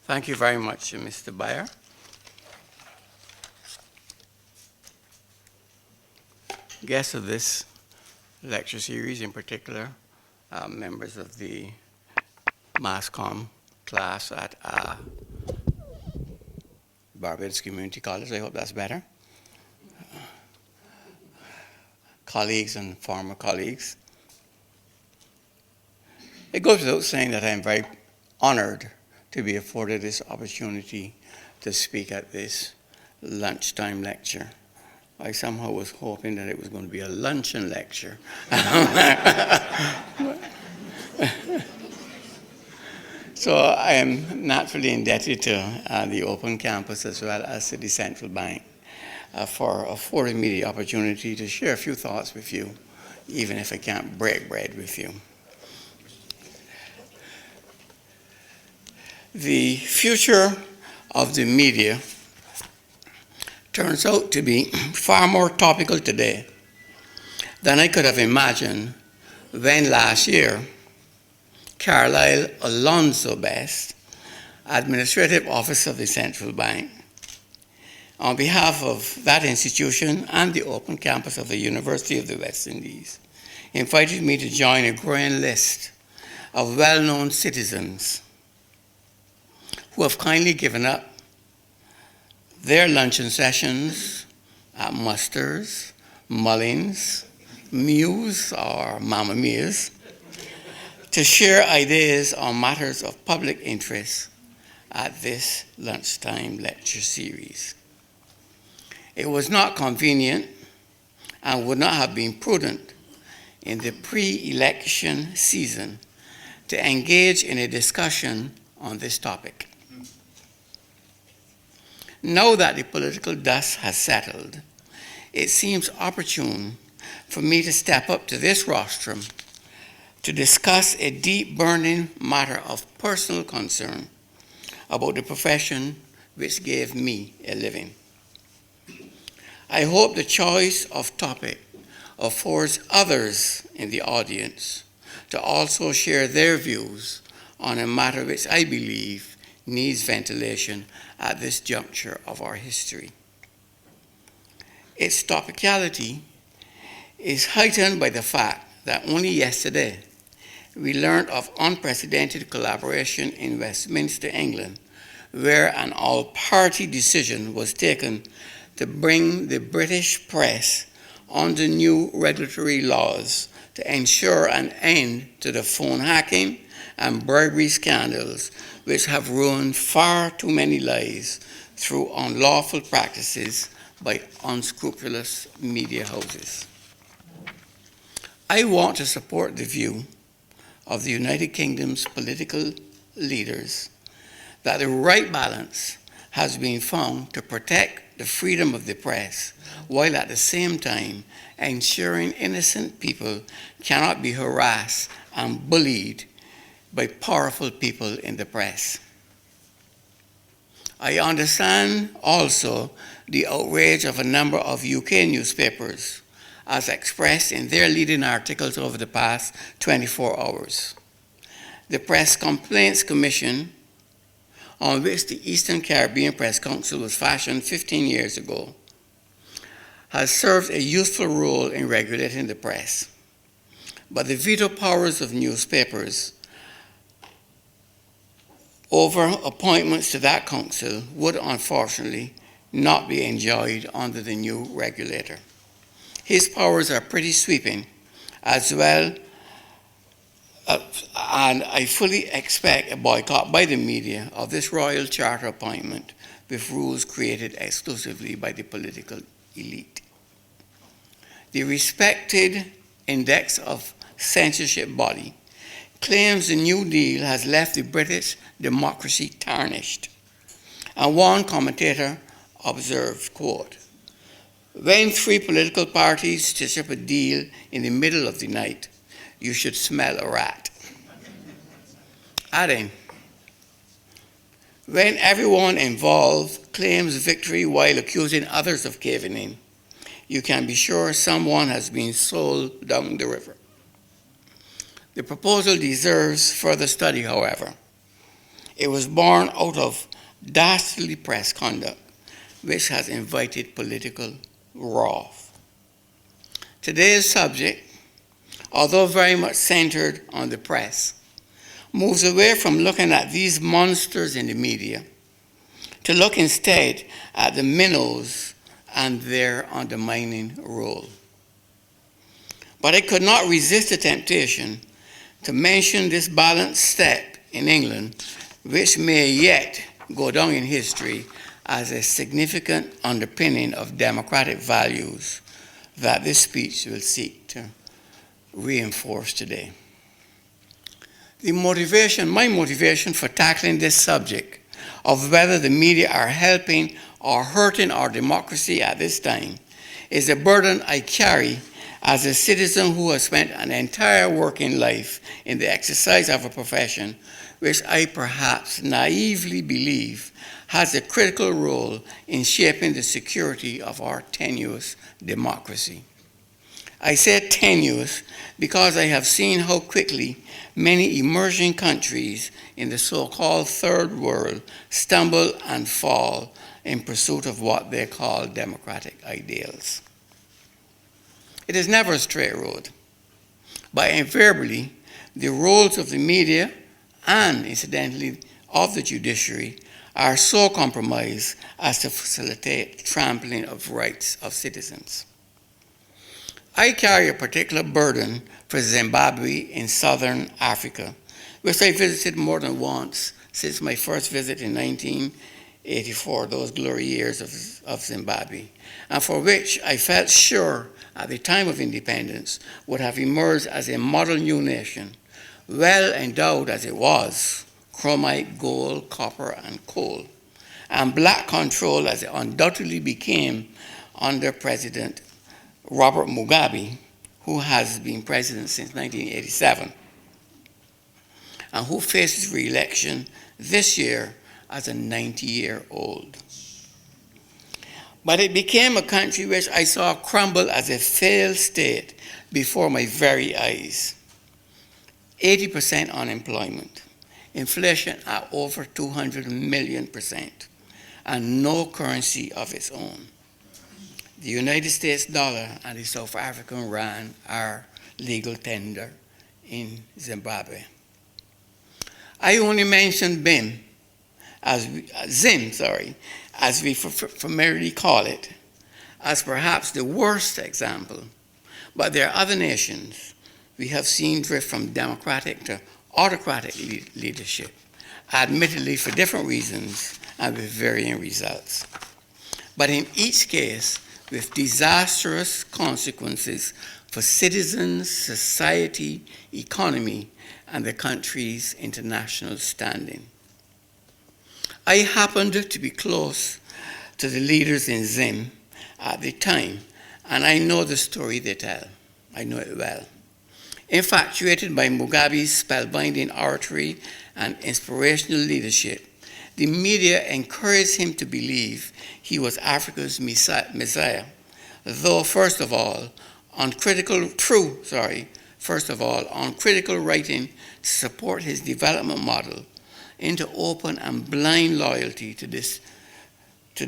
Thank you very much, Mr. Bayer. Guests of this lecture series in particular, members of the Mass Comm class at Barbados Community College, I hope that's better. Colleagues and former colleagues. It goes without saying that I'm very honored to be afforded this opportunity to speak at this lunchtime lecture. I somehow was hoping that it was going to be a luncheon lecture. So I am naturally indebted to the Open Campus as well as to the Central Bank for affording me the opportunity to share a few thoughts with you, even if I can't break bread with you. The future of the media turns out to be far more topical today than I could have imagined when last year Carlisle Alonzo Best, Administrative Officer of the Central Bank, on behalf of that institution and the Open Campus of the University of the West Indies, invited me to join a growing list of well-known citizens who have kindly given up their luncheon sessions at Musters, Mullins, Muse, or Mamma Mia's, to share ideas on matters of public interest at this lunchtime lecture series. It was not convenient and would not have been prudent in the pre-election season to engage in a discussion on this topic. Now that the political dust has settled, it seems opportune for me to step up to this rostrum to discuss a deep burning matter of personal concern about the profession which gave me a living. I hope the choice of topic affords others in the audience to also share their views on a matter which I believe needs ventilation at this juncture of our history. Its topicality is heightened by the fact that only yesterday we learned of unprecedented collaboration in Westminster, England, where an all-party decision was taken to bring the British press under new regulatory laws to ensure an end to the phone hacking and bribery scandals which have ruined far too many lives through unlawful practices by unscrupulous media houses. I want to support the view of the United Kingdom's political leaders that the right balance has been found to protect the freedom of the press, while at the same time ensuring innocent people cannot be harassed and bullied by powerful people in the press. I understand also the outrage of a number of UK newspapers as expressed in their leading articles over the past 24 hours. The Press Complaints Commission, on which the Eastern Caribbean Press Council was fashioned 15 years ago, has served a useful role in regulating the press. But the veto powers of newspapers over appointments to that council would unfortunately not be enjoyed under the new regulator. His powers are pretty sweeping as well, and I fully expect a boycott by the media of this royal charter appointment with rules created exclusively by the political elite. The respected Index of Censorship body claims the New Deal has left the British democracy tarnished. And one commentator observed, quote, "When three political parties stitch up a deal in the middle of the night, you should smell a rat." Adding, "When everyone involved claims victory while accusing others of caving in, you can be sure someone has been sold down the river." The proposal deserves further study, however. It was born out of dastardly press conduct, which has invited political wrath. Today's subject, although very much centered on the press, moves away from looking at these monsters in the media to look instead at the minnows and their undermining role. But I could not resist the temptation to mention this balanced step in England, which may yet go down in history as a significant underpinning of democratic values that this speech will seek to reinforce today. My motivation for tackling this subject of whether the media are helping or hurting our democracy at this time is a burden I carry as a citizen who has spent an entire working life in the exercise of a profession which I perhaps naively believe has a critical role in shaping the security of our tenuous democracy. I say tenuous because I have seen how quickly many emerging countries in the so-called third world stumble and fall in pursuit of what they call democratic ideals. It is never a straight road, but invariably the roles of the media and, incidentally, of the judiciary are so compromised as to facilitate trampling of rights of citizens. I carry a particular burden for Zimbabwe in southern Africa, which I visited more than once since my first visit in 1984, those glory years of Zimbabwe, and for which I felt sure at the time of independence would have emerged as a model new nation, well endowed as it was, chromite, gold, copper, and coal, and black control as it undoubtedly became under President Robert Mugabe, who has been president since 1987, and who faces re-election this year as a 90-year-old. But it became a country which I saw crumble as a failed state before my very eyes. 80% unemployment, inflation at over 200 million%, and no currency of its own. The United States dollar and the South African rand are legal tender in Zimbabwe. I only mentioned Zim, as we familiarly call it, as perhaps the worst example, but there are other nations we have seen drift from democratic to autocratic leadership, admittedly for different reasons and with varying results. But in each case, with disastrous consequences for citizens, society, economy, and the country's international standing. I happened to be close to the leaders in Zim at the time, and I know the story they tell. I know it well. Infatuated by Mugabe's spellbinding oratory and inspirational leadership, the media encouraged him to believe he was Africa's Messiah, though first of all, on critical writing to support his development model into open and blind loyalty to a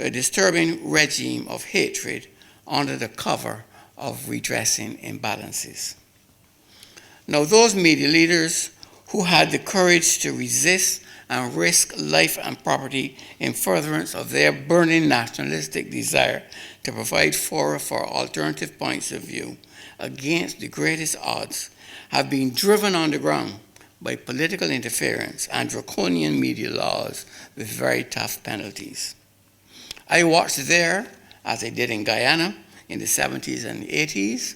disturbing regime of hatred under the cover of redressing imbalances. Now, those media leaders who had the courage to resist and risk life and property in furtherance of their burning nationalistic desire to provide fora for alternative points of view against the greatest odds have been driven on the ground by political interference and draconian media laws with very tough penalties. I watched there, as I did in Guyana in the 70s and the 80s,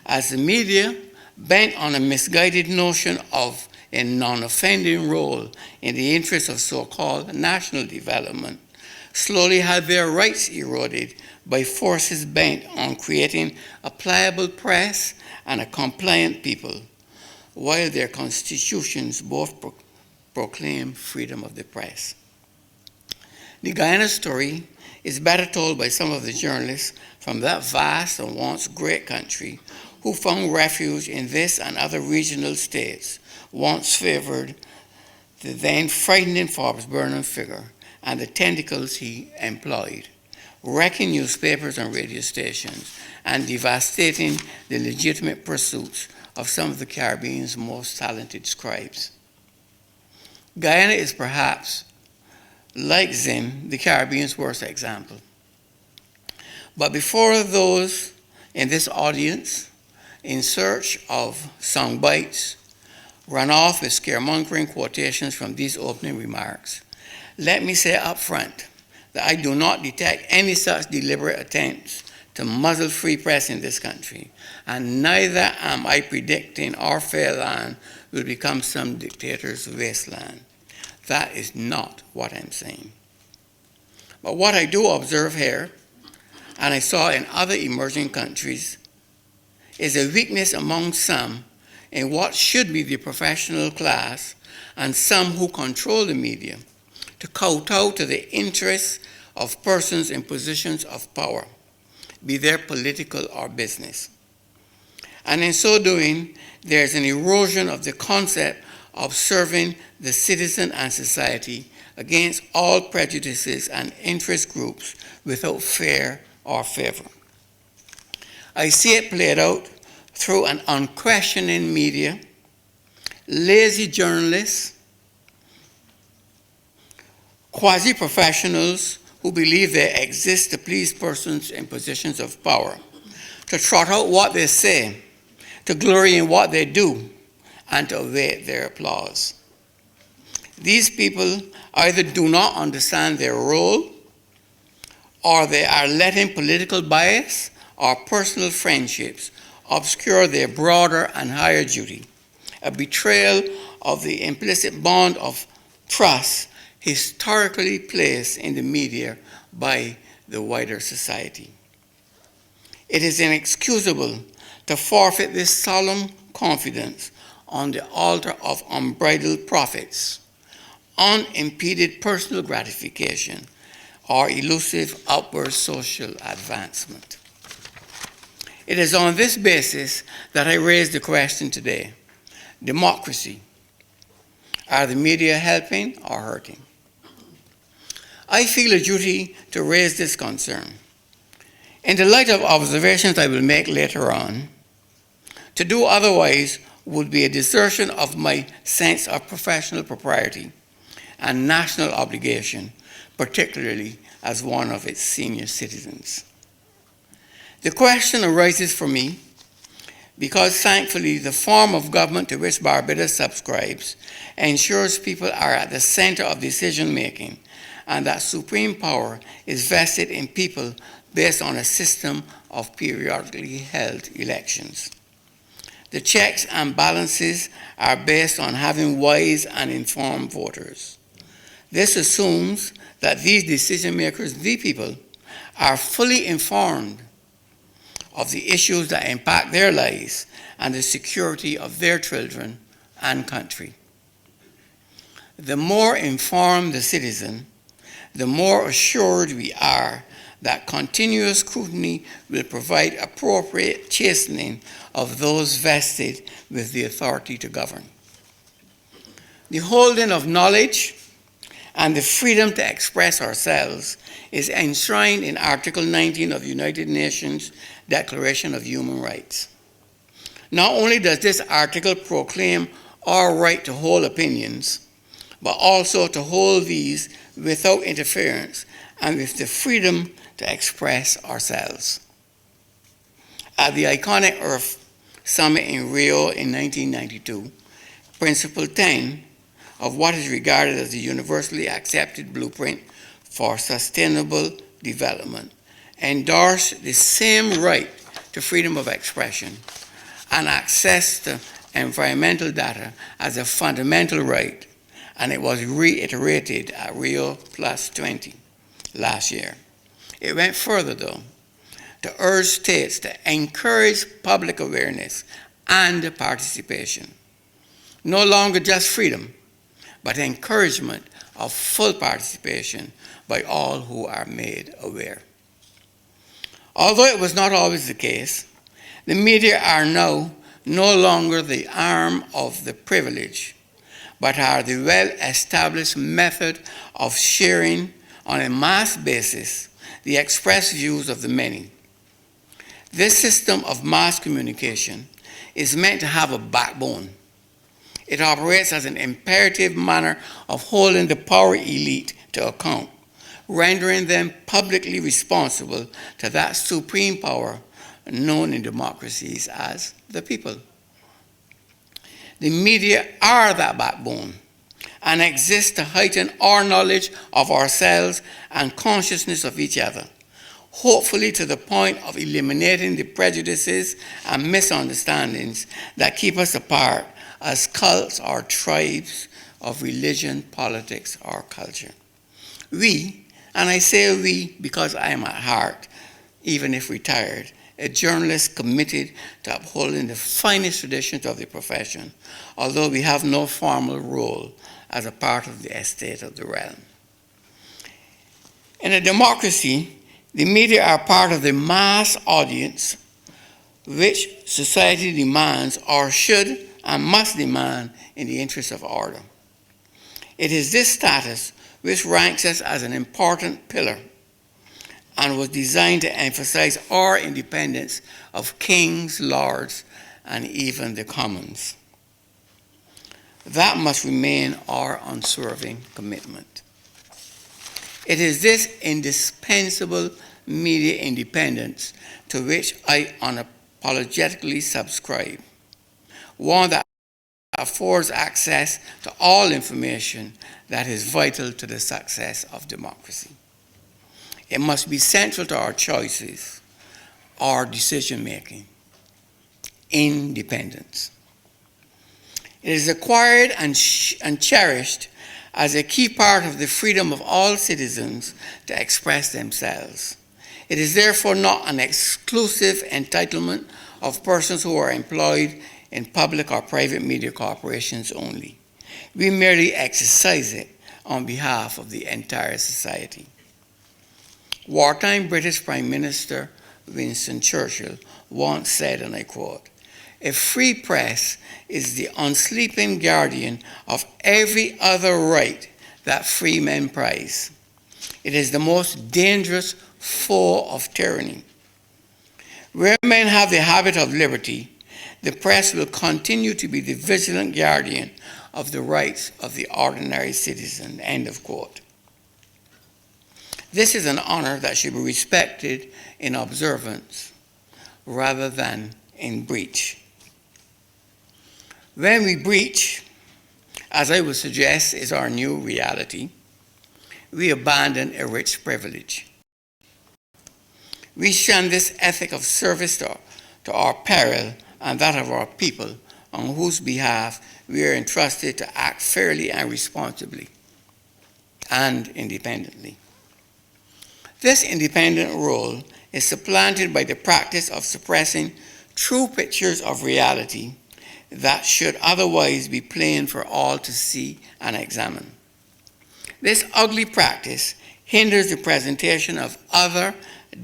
as the media, bent on a misguided notion of a non-offending role in the interest of so-called national development, slowly had their rights eroded by forces bent on creating a pliable press and a compliant people, while their constitutions both proclaim freedom of the press. The Guyana story is better told by some of the journalists from that vast and once great country who found refuge in this and other regional states once favored the then frightening Forbes Burnham figure and the tentacles he employed, wrecking newspapers and radio stations and devastating the legitimate pursuits of some of the Caribbean's most talented scribes. Guyana is perhaps, like Zim, the Caribbean's worst example. But before those in this audience, in search of sound bites, run off with scaremongering quotations from these opening remarks, let me say up front that I do not detect any such deliberate attempts to muzzle free press in this country, and neither am I predicting our fair land will become some dictator's wasteland. That is not what I'm saying. But what I do observe here, and I saw in other emerging countries, is a weakness among some in what should be the professional class and some who control the media to kowtow to the interests of persons in positions of power, be they political or business. And in so doing, there's an erosion of the concept of serving the citizen and society against all prejudices and interest groups without fear or favor. I see it played out through an unquestioning media, lazy journalists, quasi-professionals who believe they exist to please persons in positions of power, to trot out what they say, to glory in what they do, and to await their applause. These people either do not understand their role, or they are letting political bias or personal friendships obscure their broader and higher duty, a betrayal of the implicit bond of trust historically placed in the media by the wider society. It is inexcusable to forfeit this solemn confidence on the altar of unbridled profits, unimpeded personal gratification, or elusive upward social advancement. It is on this basis that I raise the question today: democracy. Are the media helping or hurting? I feel a duty to raise this concern. In the light of observations I will make later on, to do otherwise would be a desertion of my sense of professional propriety and national obligation, particularly as one of its senior citizens. The question arises for me because, thankfully, the form of government to which Barbados subscribes ensures people are at the center of decision-making and that supreme power is vested in people based on a system of periodically held elections. The checks and balances are based on having wise and informed voters. This assumes that these decision makers, the people, are fully informed of the issues that impact their lives and the security of their children and country. The more informed the citizen, the more assured we are that continuous scrutiny will provide appropriate chastening of those vested with the authority to govern. The holding of knowledge and the freedom to express ourselves is enshrined in Article 19 of the United Nations Declaration of Human Rights. Not only does this article proclaim our right to hold opinions, but also to hold these without interference and with the freedom to express ourselves. At the iconic Earth Summit in Rio in 1992, Principle 10 of what is regarded as the universally accepted blueprint for sustainable development endorsed the same right to freedom of expression and access to environmental data as a fundamental right, and it was reiterated at Rio Plus 20 last year. It went further, though, to urge states to encourage public awareness and participation. No longer just freedom, but encouragement of full participation by all who are made aware. Although it was not always the case, the media are now no longer the arm of the privileged, but are the well-established method of sharing on a mass basis the expressed views of the many. This system of mass communication is meant to have a backbone. It operates as an imperative manner of holding the power elite to account, rendering them publicly responsible to that supreme power known in democracies as the people. The media are that backbone and exist to heighten our knowledge of ourselves and consciousness of each other, hopefully to the point of eliminating the prejudices and misunderstandings that keep us apart as cults or tribes of religion, politics, or culture. We, and I say we because I am at heart, even if retired, a journalist committed to upholding the finest traditions of the profession, although we have no formal role as a part of the estate of the realm. In a democracy, the media are part of the mass audience which society demands or should and must demand in the interest of order. It is this status which ranks us as an important pillar and was designed to emphasize our independence of kings, lords, and even the commons. That must remain our unswerving commitment. It is this indispensable media independence to which I unapologetically subscribe, one that affords access to all information that is vital to the success of democracy. It must be central to our choices, our decision-making. Independence. It is acquired and cherished as a key part of the freedom of all citizens to express themselves. It is therefore not an exclusive entitlement of persons who are employed in public or private media corporations only. We merely exercise it on behalf of the entire society. Wartime British Prime Minister Winston Churchill once said, and I quote, "A free press is the unsleeping guardian of every other right that free men prize. It is the most dangerous foe of tyranny. Where men have the habit of liberty, the press will continue to be the vigilant guardian of the rights of the ordinary citizen," end of quote. This is an honor that should be respected in observance rather than in breach. When we breach, as I would suggest is our new reality, we abandon a rich privilege. We shun this ethic of service to our peril and that of our people, on whose behalf we are entrusted to act fairly and responsibly and independently. This independent role is supplanted by the practice of suppressing true pictures of reality that should otherwise be plain for all to see and examine. This ugly practice hinders the presentation of other,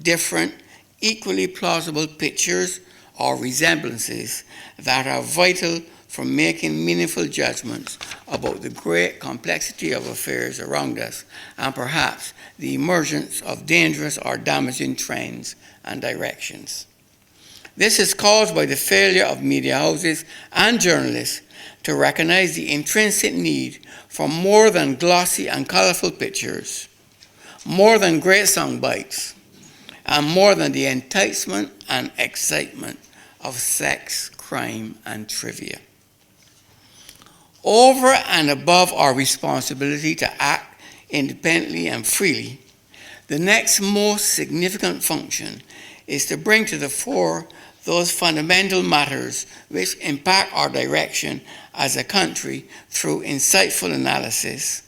different, equally plausible pictures or resemblances that are vital for making meaningful judgments about the great complexity of affairs around us and perhaps the emergence of dangerous or damaging trends and directions. This is caused by the failure of media houses and journalists to recognize the intrinsic need for more than glossy and colorful pictures, more than great sound bites, and more than the enticement and excitement of sex, crime, and trivia. Over and above our responsibility to act independently and freely, the next most significant function is to bring to the fore those fundamental matters which impact our direction as a country through insightful analysis,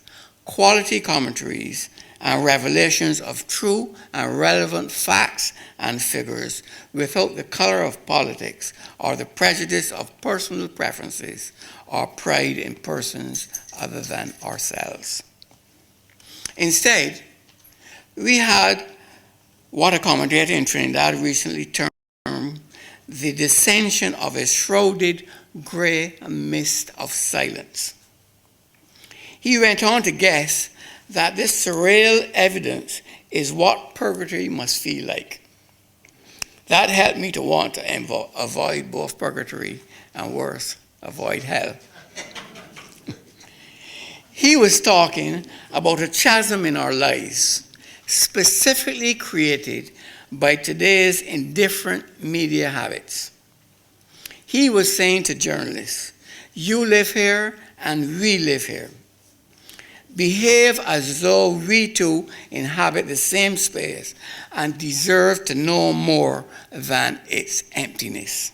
quality commentaries, and revelations of true and relevant facts and figures without the color of politics or the prejudice of personal preferences or pride in persons other than ourselves. Instead, we had what a commentator in Trinidad recently termed the descension of a shrouded gray mist of silence. He went on to guess that this surreal evidence is what purgatory must feel like. That helped me to want to avoid both purgatory and worse, avoid hell. He was talking about a chasm in our lives, specifically created by today's indifferent media habits. He was saying to journalists, you live here and we live here. Behave as though we too inhabit the same space and deserve to know more than its emptiness.